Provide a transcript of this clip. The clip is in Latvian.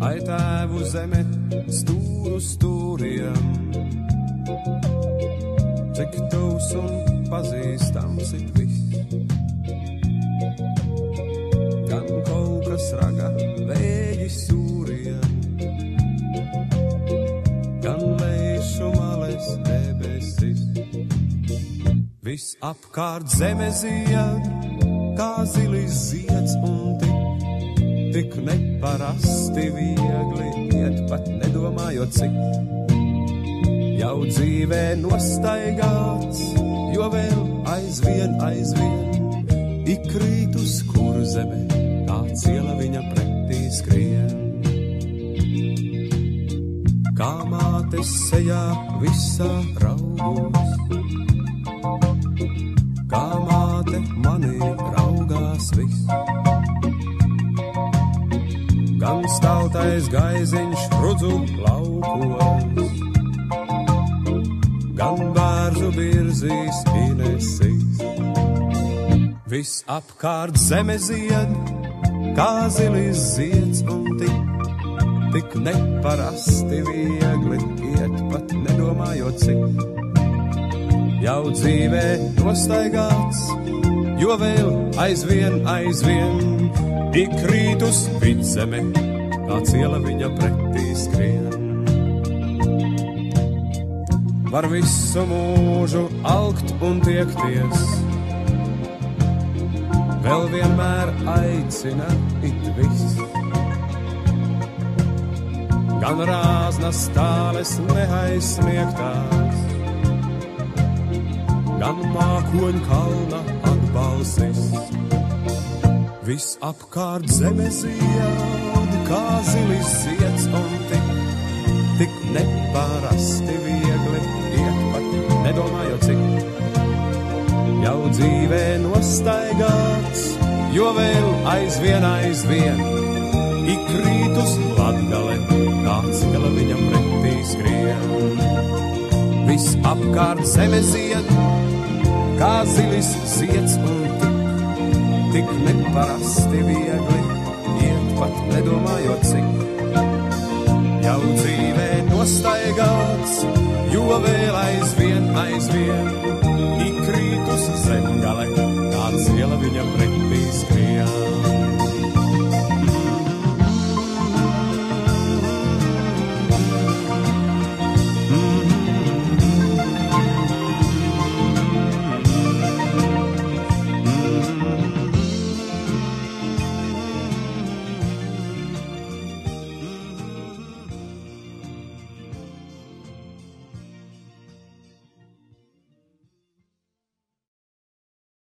Ai tēvu zeme stūru stūriem, cik tuvs un pazīstams it viss. Gan kolkas raga vēji sūriem, gan lēšu males debesis. Viss apkārt zeme zied, kā zilis zieds un tik neparasti viegli iet, pat nedomājot cik. Jau dzīvē nostaigāts, jo vēl aizvien ik krīt uz kurzeme, kāds iela viņa pretī skrien. Kā mātes sejā visā raugos, kā māte manī raugās viss. Gan staltais gaiziņš rudzu laukos, gan bērzu virzīs inesīs. Viss apkārt zeme zied, kā zilis zieds un tik neparasti viegli iet, pat nedomājot cik. Jau dzīvē nostaigāts, jo vēl aizvien ik krīt uz vidzeme, kāds iela viņa pretī skrien. Var visu mūžu alkt un tiekties, vēl vienmēr aicina it viss. Gan rāznas tāles neaizsniegtās, gan mākoņu kalna atbalsis. Viss apkārt zeme zied, kā zilis zieds un tik neparasti viegli iet, pat nedomājot cik. Jau dzīvē nostaigāts, jo vēl aizvien ik krīt uz Latgale, kāds iela viņam pretī skrien. Viss apkārt zeme zied, kā zilis zieds un tik neparasti viegli iet, pat nedomājot cik. Jau dzīvē nostaigāts, jo vēl aizvien ik krīt uz Zemgale, kāds iela viņam pretī.